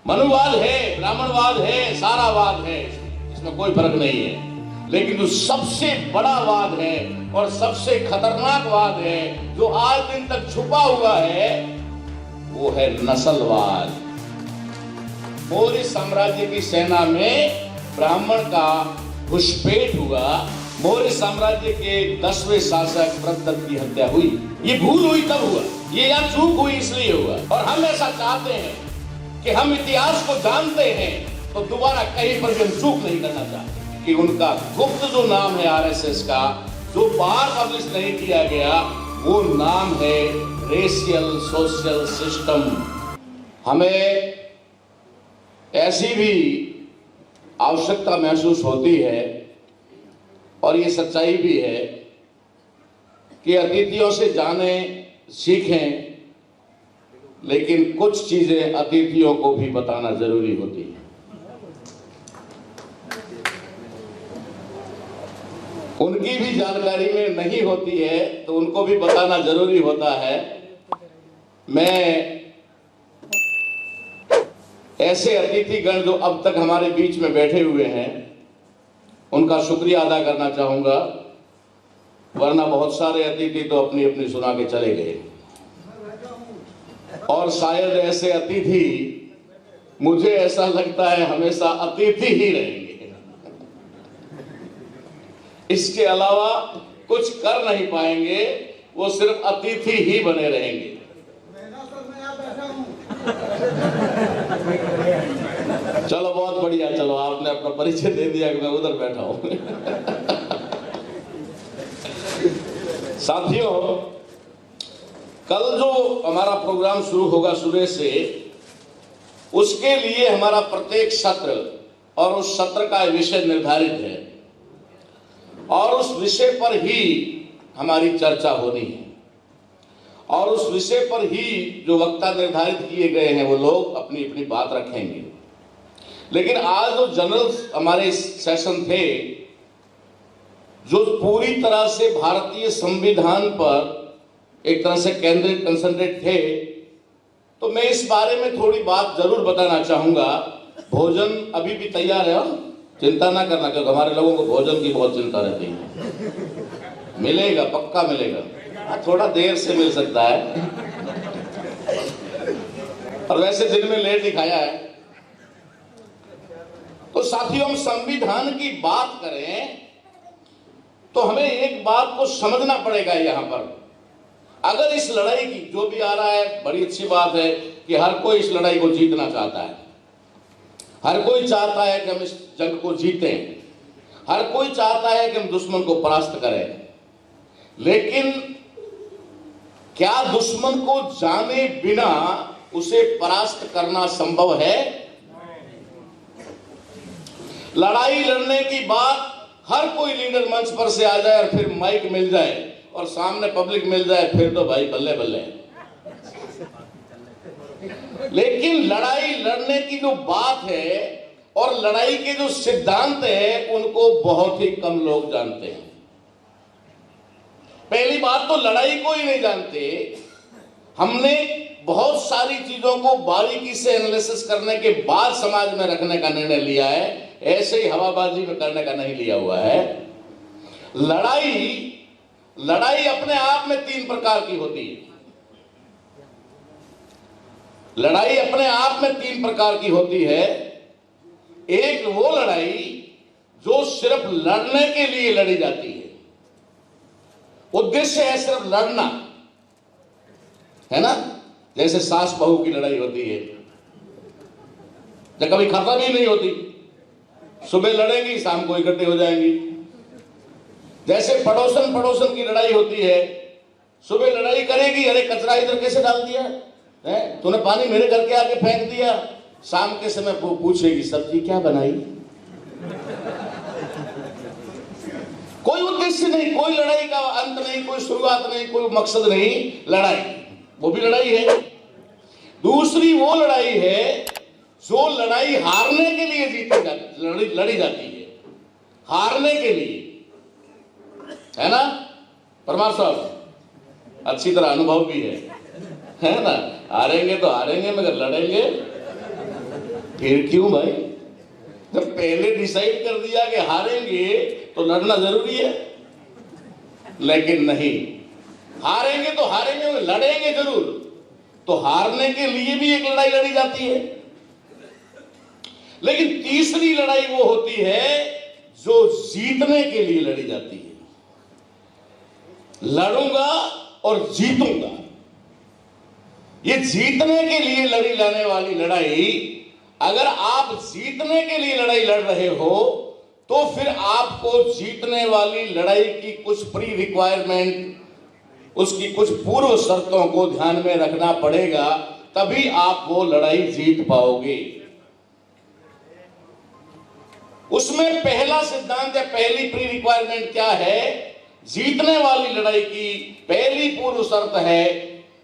मनुवाद है, ब्राह्मणवाद है, सारा वाद है, इसमें कोई फर्क नहीं है। लेकिन जो सबसे बड़ा वाद है और सबसे खतरनाक वाद है जो आज दिन तक छुपा हुआ है, वो है नस्लवाद। मौर्य साम्राज्य की सेना में ब्राह्मण का घुसपैठ हुआ। मौर्य साम्राज्य के 10वें शासक वृषदत्त की हत्या हुई। ये भूल हुई तब हुआ, ये या चूक हुई इसलिए हुआ। और हम ऐसा चाहते हैं कि हम इतिहास को जानते हैं तो दोबारा कहीं पर भी हम चूक नहीं करना चाहते कि उनका गुप्त जो नाम है आरएसएस का, जो बाहर पब्लिश नहीं किया गया, वो नाम है रेशियल सोशल सिस्टम। हमें ऐसी भी आवश्यकता महसूस होती है और ये सच्चाई भी है कि अतिथियों से जानें, सीखें, लेकिन कुछ चीजें अतिथियों को भी बताना जरूरी होती है। उनकी भी जानकारी में नहीं होती है तो उनको भी बताना जरूरी होता है। मैं ऐसे अतिथिगण जो अब तक हमारे बीच में बैठे हुए हैं उनका शुक्रिया अदा करना चाहूंगा, वरना बहुत सारे अतिथि तो अपनी अपनी सुना के चले गए और शायद ऐसे अतिथि, मुझे ऐसा लगता है, हमेशा अतिथि ही रहेंगे। इसके अलावा कुछ कर नहीं पाएंगे, वो सिर्फ अतिथि ही बने रहेंगे। चलो बहुत बढ़िया, चलो आपने अपना परिचय दे दिया कि मैं उधर बैठा हूं। साथियों, कल जो हमारा प्रोग्राम शुरू होगा सुबह से, उसके लिए हमारा प्रत्येक सत्र और उस सत्र का विषय निर्धारित है और उस विषय पर ही हमारी चर्चा होनी है और उस विषय पर ही जो वक्ता निर्धारित किए गए हैं वो लोग अपनी अपनी बात रखेंगे। लेकिन आज जो जनरल हमारे सेशन थे, जो पूरी तरह से भारतीय संविधान पर एक तरह से केंद्रित, कंसंट्रेट थे, तो मैं इस बारे में थोड़ी बात जरूर बताना चाहूंगा। भोजन अभी भी तैयार है, चिंता ना करना, क्योंकि हमारे लोगों को भोजन की बहुत चिंता रहती है। मिलेगा, पक्का मिलेगा, थोड़ा देर से मिल सकता है और वैसे दिन में लेट ही खाया है। तो साथियों, हम संविधान की बात करें तो हमें एक बात को समझना पड़ेगा यहां पर। अगर इस लड़ाई की जो भी आ रहा है, बड़ी अच्छी बात है कि हर कोई इस लड़ाई को जीतना चाहता है, हर कोई चाहता है कि हम इस जंग को जीतें, हर कोई चाहता है कि हम दुश्मन को परास्त करें। लेकिन क्या दुश्मन को जाने बिना उसे परास्त करना संभव है? लड़ाई लड़ने की बात हर कोई लीडर मंच पर से आ जाए और फिर माइक मिल जाए और सामने पब्लिक मिल जाए, फिर तो भाई बल्ले बल्ले। लेकिन लड़ाई लड़ने की जो बात है और लड़ाई के जो सिद्धांत है, उनको बहुत ही कम लोग जानते हैं। पहली बात तो लड़ाई को ही नहीं जानते। हमने बहुत सारी चीजों को बारीकी से एनालिसिस करने के बाद समाज में रखने का निर्णय लिया है, ऐसे ही हवाबाजी में करने का नहीं लिया हुआ है। लड़ाई अपने आप में 3 प्रकार की होती है। लड़ाई अपने आप में 3 प्रकार की होती है। एक वो लड़ाई जो सिर्फ लड़ने के लिए लड़ी जाती है, उद्देश्य है सिर्फ लड़ना, है ना। जैसे सास बहू की लड़ाई होती है, जो कभी खत्म ही नहीं होती, सुबह लड़ेंगी, शाम को इकट्ठे हो जाएंगी। जैसे पड़ोसन की लड़ाई होती है, सुबह लड़ाई करेगी, अरे कचरा इधर कैसे डाल दिया है, तूने पानी मेरे घर के आगे फेंक दिया। शाम के समय वो पूछेगी सब्जी क्या बनाई। कोई उद्देश्य नहीं, कोई लड़ाई का अंत नहीं, कोई शुरुआत नहीं, कोई मकसद नहीं। लड़ाई, वो भी लड़ाई है। दूसरी वो लड़ाई है जो लड़ाई हारने के लिए लड़ी जाती है, हारने के लिए, है ना परमार साहब, अच्छी तरह अनुभव भी है ना। हारेंगे तो हारेंगे, मगर लड़ेंगे फिर क्यों भाई? जब पहले डिसाइड कर दिया कि हारेंगे तो लड़ना जरूरी है। लेकिन नहीं, हारेंगे तो हारेंगे, लड़ेंगे जरूर। तो हारने के लिए भी एक लड़ाई लड़ी जाती है। लेकिन तीसरी लड़ाई वो होती है जो जीतने के लिए लड़ी जाती है। लड़ूंगा और जीतूंगा। ये जीतने के लिए लड़ी जाने वाली लड़ाई, अगर आप जीतने के लिए लड़ाई लड़ रहे हो तो फिर आपको जीतने वाली लड़ाई की कुछ प्री रिक्वायरमेंट, उसकी कुछ पूर्व शर्तों को ध्यान में रखना पड़ेगा, तभी आप वो लड़ाई जीत पाओगे। उसमें पहला सिद्धांत या पहली प्री रिक्वायरमेंट क्या है? जीतने वाली लड़ाई की पहली पूर्व शर्त है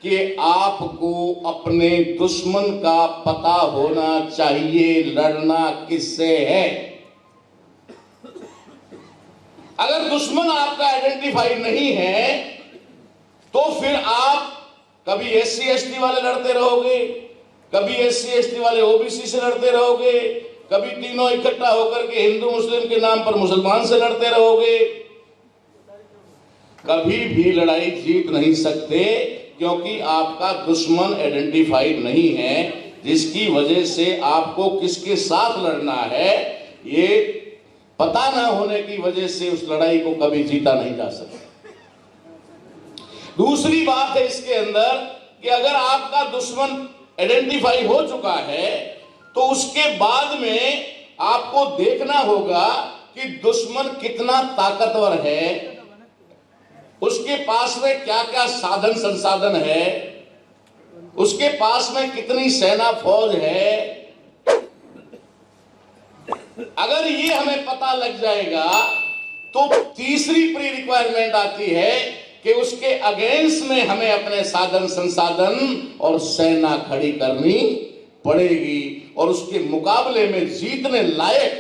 कि आपको अपने दुश्मन का पता होना चाहिए, लड़ना किससे है। अगर दुश्मन आपका आइडेंटिफाई नहीं है तो फिर आप कभी एससी एसटी वाले लड़ते रहोगे, कभी एससी एसटी वाले ओबीसी से लड़ते रहोगे, कभी तीनों इकट्ठा होकर के हिंदू मुस्लिम के नाम पर मुसलमान से लड़ते रहोगे। कभी भी लड़ाई जीत नहीं सकते, क्योंकि आपका दुश्मन आइडेंटिफाइड नहीं है, जिसकी वजह से आपको किसके साथ लड़ना है ये पता ना होने की वजह से उस लड़ाई को कभी जीता नहीं जा सकता। दूसरी बात है इसके अंदर कि अगर आपका दुश्मन आइडेंटिफाई हो चुका है तो उसके बाद में आपको देखना होगा कि दुश्मन कितना ताकतवर है, उसके पास में क्या क्या साधन संसाधन है, उसके पास में कितनी सेना फौज है। अगर ये हमें पता लग जाएगा तो तीसरी प्री रिक्वायरमेंट आती है कि उसके अगेंस्ट में हमें अपने साधन संसाधन और सेना खड़ी करनी पड़ेगी और उसके मुकाबले में जीतने लायक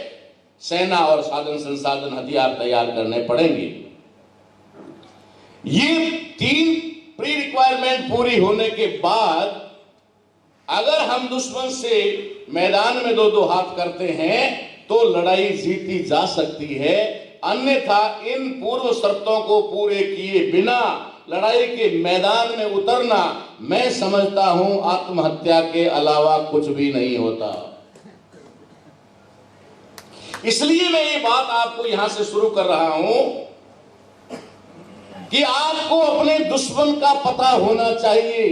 सेना और साधन संसाधन हथियार तैयार करने पड़ेंगे। ये तीन प्री रिक्वायरमेंट पूरी होने के बाद अगर हम दुश्मन से मैदान में दो दो हाथ करते हैं तो लड़ाई जीती जा सकती है। अन्यथा इन पूर्व शर्तों को पूरे किए बिना लड़ाई के मैदान में उतरना, मैं समझता हूं आत्महत्या के अलावा कुछ भी नहीं होता। इसलिए मैं ये बात आपको यहां से शुरू कर रहा हूं कि आपको अपने दुश्मन का पता होना चाहिए।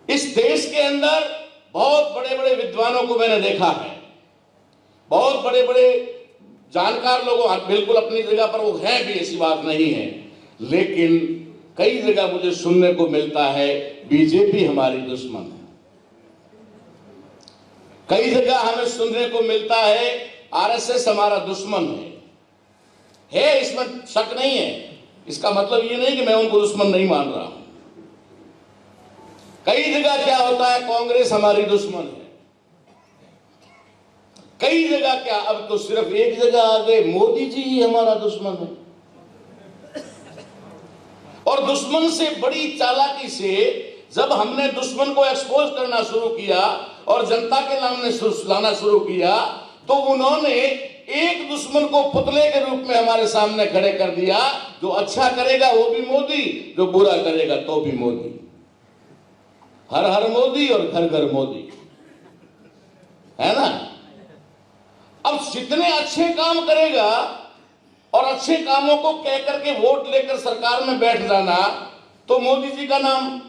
इस देश के अंदर बहुत बड़े बड़े विद्वानों को मैंने देखा है, बहुत बड़े बड़े जानकार लोग बिल्कुल अपनी जगह पर वो हैं भी, ऐसी बात नहीं है, लेकिन कई जगह मुझे सुनने को मिलता है बीजेपी हमारी दुश्मन है। कई जगह हमें सुनने को मिलता है आरएसएस हमारा दुश्मन है। इसमें शक नहीं है। इसका मतलब ये नहीं कि मैं उनको दुश्मन नहीं मान रहा हूं। कई जगह क्या होता है कांग्रेस हमारी दुश्मन है, कई जगह क्या, अब तो सिर्फ एक जगह आ गए मोदी जी ही हमारा दुश्मन है। और दुश्मन से बड़ी चालाकी से जब हमने दुश्मन को एक्सपोज करना शुरू किया और जनता के सामने लाना शुरू किया तो उन्होंने एक दुश्मन को पुतले के रूप में हमारे सामने खड़े कर दिया। जो अच्छा करेगा वो भी मोदी, जो बुरा करेगा तो भी मोदी। हर हर मोदी और घर घर मोदी, है ना। अब जितने अच्छे काम करेगा और अच्छे कामों को कह करके वोट लेकर सरकार में बैठ जाना तो मोदी जी का नाम।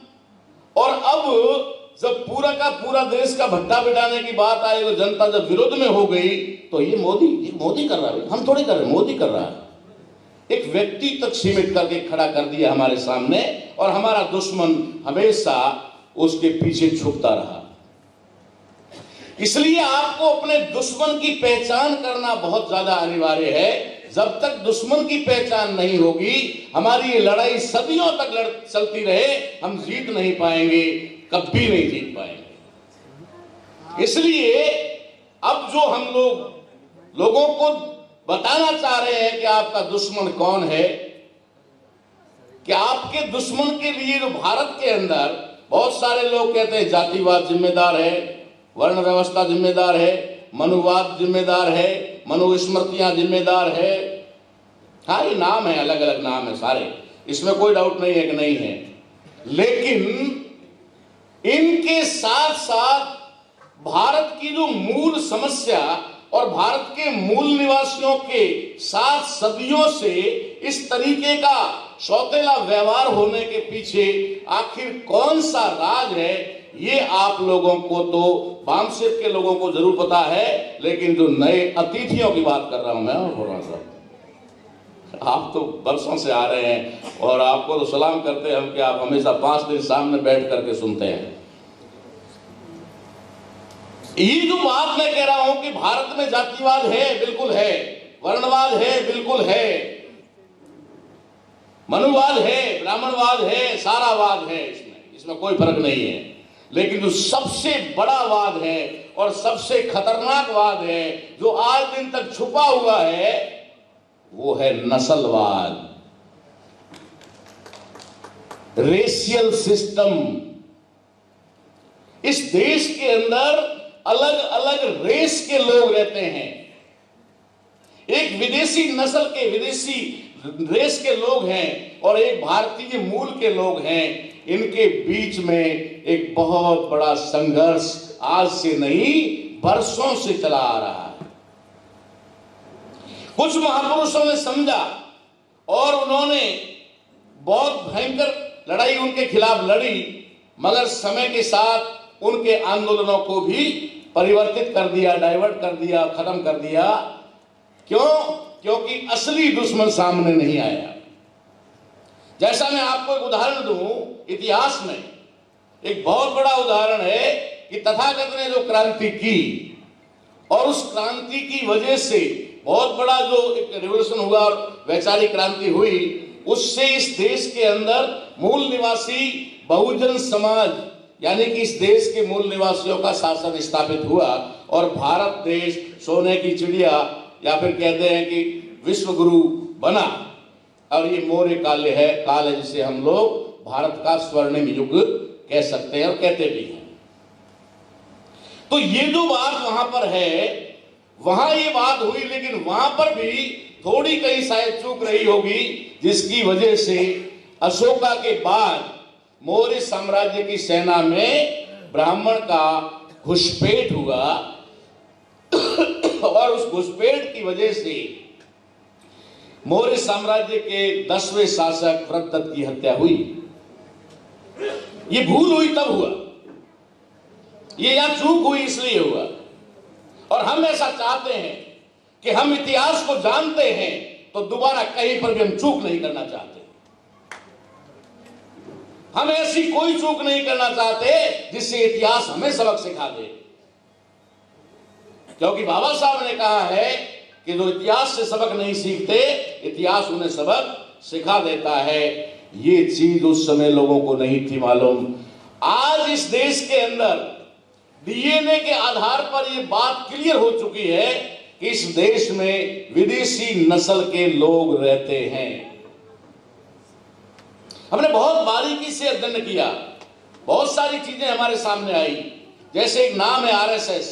और अब जब पूरा का पूरा देश का भट्टा बिठाने की बात आई तो जनता जब विरोध में हो गई तो ये मोदी कर रहा है, हम थोड़ी कर रहे, मोदी कर रहा है। एक व्यक्ति तक सीमित करके खड़ा कर दिया हमारे सामने और हमारा दुश्मन हमेशा उसके पीछे छुपता रहा। इसलिए आपको अपने दुश्मन की पहचान करना बहुत ज्यादा अनिवार्य है। जब तक दुश्मन की पहचान नहीं होगी हमारी ये लड़ाई सदियों तक चलती रहे, हम जीत नहीं पाएंगे, कभी नहीं जीत पाएंगे। इसलिए अब जो हम लोगों को बताना चाह रहे हैं कि आपका दुश्मन कौन है, कि आपके दुश्मन के लिए जो भारत के अंदर बहुत सारे लोग कहते हैं जातिवाद जिम्मेदार है, वर्ण व्यवस्था जिम्मेदार है, मनुवाद जिम्मेदार है, मनुस्मृतियां जिम्मेदार है। हाँ, ये नाम है, अलग अलग नाम है सारे, इसमें कोई डाउट नहीं है कि नहीं है। लेकिन इनके साथ साथ भारत की जो मूल समस्या और भारत के मूल निवासियों के साथ सदियों से इस तरीके का सौतेला व्यवहार होने के पीछे आखिर कौन सा राज है, ये आप लोगों को तो बामसेट के लोगों को जरूर पता है, लेकिन जो नए अतिथियों की बात कर रहा हूं मैं, और आप तो बरसों से आ रहे हैं और आपको तो सलाम करते हैं हम कि आप हमेशा 5 दिन सामने बैठ करके सुनते हैं। ये जो बात मैं कह रहा हूं कि भारत में जातिवाद है, बिल्कुल है, वर्णवाद है, बिल्कुल है, मनुवाद है, ब्राह्मणवाद है, सारा वाद है, इसमें कोई फर्क नहीं है। लेकिन जो सबसे बड़ा वाद है और सबसे खतरनाक वाद है जो आज दिन तक छुपा हुआ है, वो है नस्लवाद, रेशियल सिस्टम। इस देश के अंदर अलग अलग रेस के लोग रहते हैं। एक विदेशी नस्ल के, विदेशी रेस के लोग हैं और एक भारतीय मूल के लोग हैं। इनके बीच में एक बहुत बड़ा संघर्ष आज से नहीं, बरसों से चला आ रहा है। कुछ महापुरुषों ने समझा और उन्होंने बहुत भयंकर लड़ाई उनके खिलाफ लड़ी, मगर समय के साथ उनके आंदोलनों को भी परिवर्तित कर दिया, डाइवर्ट कर दिया, खत्म कर दिया। क्यों? क्योंकि असली दुश्मन सामने नहीं आया। जैसा मैं आपको एक उदाहरण दूं, इतिहास में एक बहुत बड़ा उदाहरण है कि तथागत ने जो क्रांति की और उस क्रांति की वजह से बहुत बड़ा जो एक रिवोल्यूशन हुआ और वैचारिक क्रांति हुई, उससे इस देश के अंदर मूल निवासी बहुजन समाज यानी कि इस देश के मूल निवासियों का शासन स्थापित हुआ और भारत देश सोने की चिड़िया या फिर कहते हैं कि विश्व गुरु बना। और ये मौर्य काल है जिसे हम लोग भारत का स्वर्णिम युग कह सकते हैं और कहते भी हैं। तो ये जो बात वहां पर है, वहां ये बात हुई, लेकिन वहां पर भी थोड़ी कहीं शायद चूक रही होगी, जिसकी वजह से अशोका के बाद मौर्य साम्राज्य की सेना में ब्राह्मण का घुसपैठ हुआ और उस घुसपैठ की वजह से मौर्य साम्राज्य के 10वें शासक वृद्धत की हत्या हुई। ये भूल हुई तब हुआ, ये या चूक हुई इसलिए हुआ। और हम ऐसा चाहते हैं कि हम इतिहास को जानते हैं तो दोबारा कहीं पर भी हम चूक नहीं करना चाहते। हम ऐसी कोई चूक नहीं करना चाहते जिससे इतिहास हमें सबक सिखा दे, क्योंकि बाबा साहब ने कहा है कि जो इतिहास से सबक नहीं सीखते, इतिहास उन्हें सबक सिखा देता है। ये चीज उस समय लोगों को नहीं थी मालूम। आज इस देश के अंदर डीएनए के आधार पर यह बात क्लियर हो चुकी है कि इस देश में विदेशी नस्ल के लोग रहते हैं। हमने बहुत बारीकी से अध्ययन किया, बहुत सारी चीजें हमारे सामने आई। जैसे एक नाम है आरएसएस,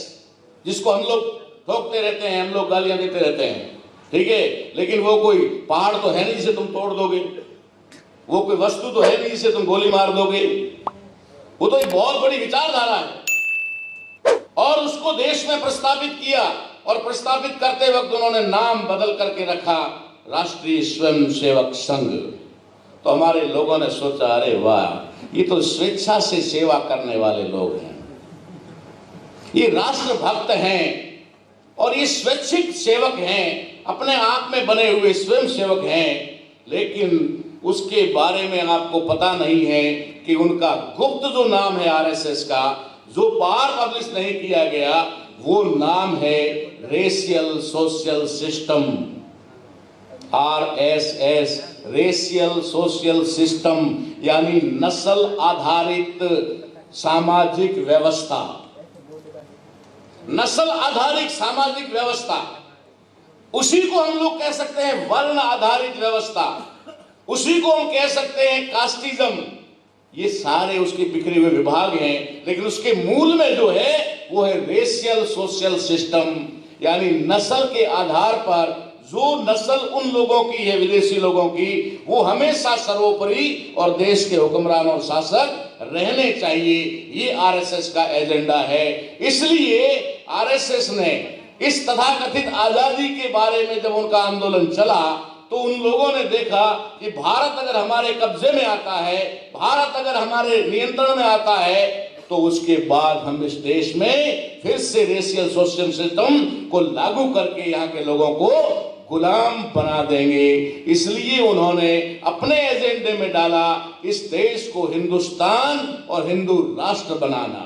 जिसको हम लोग ठोकते रहते हैं, हम लोग गालियां देते रहते हैं, ठीक है, लेकिन वो कोई पहाड़ तो है नहीं जिसे तुम तोड़ दोगे, वो कोई वस्तु तो है नहीं जिसे तुम गोली मार दोगे। वो तो एक बहुत बड़ी विचारधारा है और उसको देश में प्रस्तावित किया और प्रस्तावित करते वक्त उन्होंने नाम बदल करके रखा राष्ट्रीय स्वयंसेवक संघ। तो हमारे लोगों ने सोचा, अरे वाह, ये तो स्वेच्छा से सेवा करने वाले लोग हैं, ये राष्ट्रभक्त हैं और ये स्वैच्छिक सेवक हैं, अपने आप में बने हुए स्वयं सेवक हैं। लेकिन उसके बारे में आपको पता नहीं है कि उनका गुप्त जो नाम है आरएसएस का, जो बाहर पब्लिश नहीं किया गया, वो नाम है racial social system, RSS, racial social system, यानी नस्ल आधारित सामाजिक व्यवस्था। नस्ल आधारित सामाजिक व्यवस्था, उसी को हम लोग कह सकते हैं वर्ण आधारित व्यवस्था, उसी को हम कह सकते हैं कास्टिज्म। ये सारे उसके बिखरे हुए विभाग हैं, लेकिन उसके मूल में जो है वो है रेशियल सोशल सिस्टम, यानी नस्ल के आधार पर जो नस्ल उन लोगों की है, विदेशी लोगों की, वो हमेशा सर्वोपरि और देश के हुक्मरान और शासक रहने चाहिए। ये आरएसएस का एजेंडा है। इसलिए आरएसएस ने इस तथाकथित आजादी के बारे में जब उनका आंदोलन चला तो उन लोगों ने देखा कि भारत अगर हमारे कब्जे में आता है, भारत अगर हमारे नियंत्रण में आता है, तो उसके बाद हम इस देश में फिर से रेशियल सोशल सिस्टम को लागू करके यहाँ के लोगों को गुलाम बना देंगे। इसलिए उन्होंने अपने एजेंडे में डाला इस देश को हिंदुस्तान और हिंदू राष्ट्र बनाना।